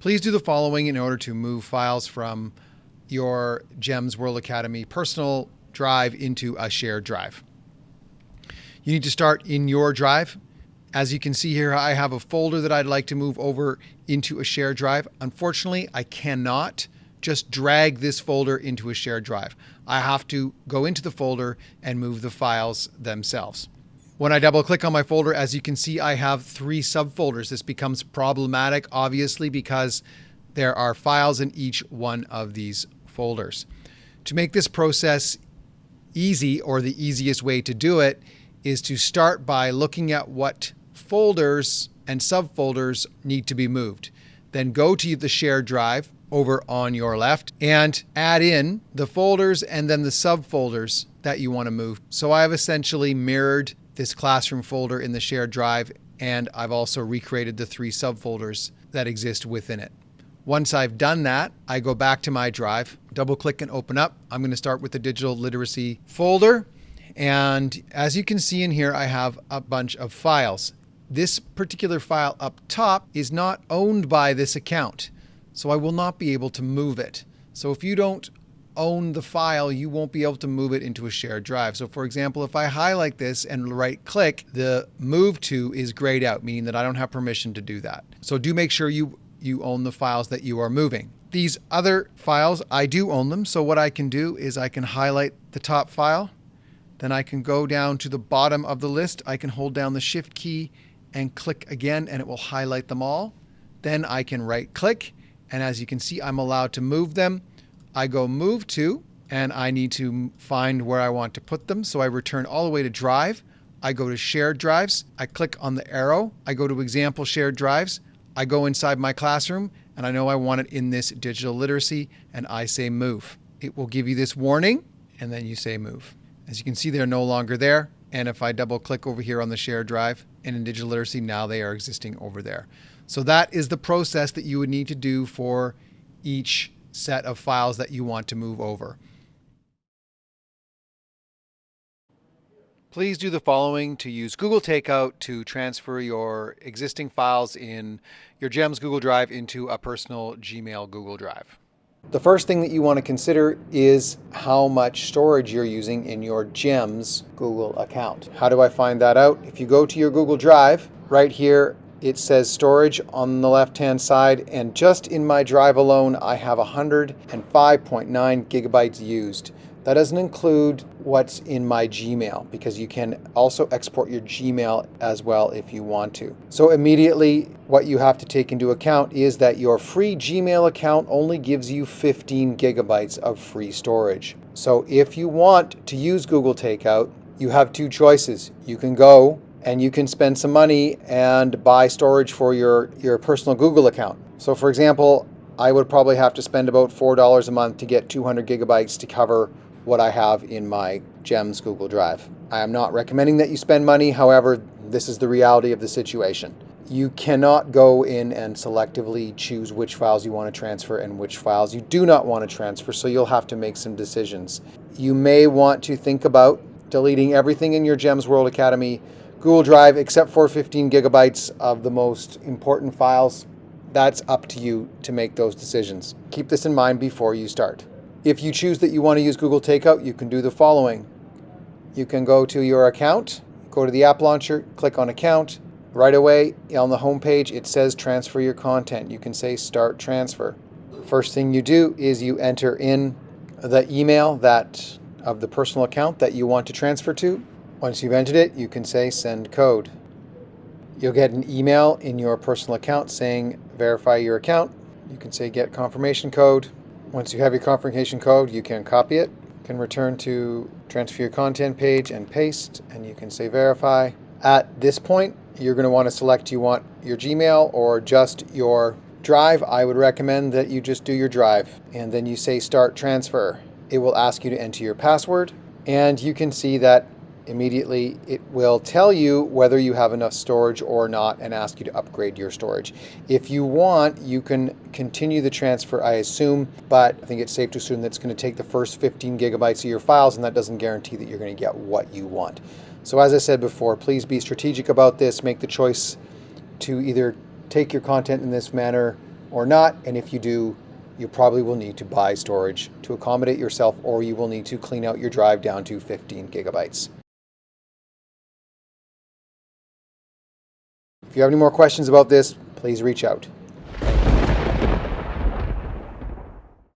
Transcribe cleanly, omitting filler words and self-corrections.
Please do the following in order to move files from your GEMS World Academy personal drive into a shared drive. You need to start in your drive. As you can see here, I have a folder that I'd like to move over into a shared drive. Unfortunately, I cannot just drag this folder into a shared drive. I have to go into the folder and move the files themselves. When I double click on my folder, as you can see, I have 3 subfolders. This becomes problematic, obviously, because there are files in each one of these folders. To make this process easy, or the easiest way to do it, is to start by looking at what folders and subfolders need to be moved. Then go to the shared drive over on your left and add in the folders and then the subfolders that you want to move. So I have essentially mirrored this classroom folder in the shared drive, and I've also recreated the 3 subfolders that exist within it. Once I've done that, I go back to my drive, double click and open up. I'm going to start with the digital literacy folder. And as you can see in here, I have a bunch of files. This particular file up top is not owned by this account, so I will not be able to move it. So if you don't own the file, you won't be able to move it into a shared drive. So for example, if I highlight this and right click, the move to is grayed out, meaning that I don't have permission to do that. So do make sure you own the files that you are moving. These other files, I do own them. So what I can do is I can highlight the top file. Then I can go down to the bottom of the list. I can hold down the Shift key and click again, and it will highlight them all. Then I can right click, and as you can see, I'm allowed to move them. I go move to, and I need to find where I want to put them. So I return all the way to drive. I go to shared drives. I click on the arrow. I go to example shared drives. I go inside my classroom, and I know I want it in this digital literacy, and I say move. It will give you this warning, and then you say move. As you can see, they're no longer there. And if I double click over here on the shared drive and in digital literacy, now they are existing over there. So that is the process that you would need to do for each set of files that you want to move over. Please do the following to use Google Takeout to transfer your existing files in your GEMS Google Drive into a personal Gmail Google Drive. The first thing that you want to consider is how much storage you're using in your GEMS Google account. How do I find that out? If you go to your Google Drive, right here it says storage on the left-hand side, and just in my drive alone I have 105.9 gigabytes used. That doesn't include what's in my Gmail, because you can also export your Gmail as well if you want to. So immediately what you have to take into account is that your free Gmail account only gives you 15 gigabytes of free storage. So if you want to use Google Takeout, you have 2 choices. You can go and you can spend some money and buy storage for your personal Google account. So for example, I would probably have to spend about $4 a month to get 200 gigabytes to cover what I have in my GEMS Google Drive. I am not recommending that you spend money. However, this is the reality of the situation. You cannot go in and selectively choose which files you want to transfer and which files you do not want to transfer, so you'll have to make some decisions. You may want to think about deleting everything in your GEMS World Academy Google Drive except for 15 gigabytes of the most important files. That's up to you to make those decisions. Keep this in mind before you start. If you choose that you want to use Google Takeout, you can do the following. You can go to your account, go to the app launcher, click on account. Right away on the home page it says transfer your content. You can say start transfer. First thing you do is you enter in the email of the personal account that you want to transfer to. Once you've entered it, you can say send code. You'll get an email in your personal account saying verify your account. You can say get confirmation code. Once you have your confirmation code, you can copy it. You can return to transfer your content page and paste, and you can say verify. At this point, you're going to want to select you want your Gmail or just your drive. I would recommend that you just do your drive, and then you say start transfer. It will ask you to enter your password, and you can see that immediately it will tell you whether you have enough storage or not and ask you to upgrade your storage. If you want, you can continue the transfer, I assume, but I think it's safe to assume that it's going to take the first 15 gigabytes of your files, and that doesn't guarantee that you're going to get what you want. So as I said before, please be strategic about this. Make the choice to either take your content in this manner or not. And if you do, you probably will need to buy storage to accommodate yourself, or you will need to clean out your drive down to 15 gigabytes. If you have any more questions about this, please reach out.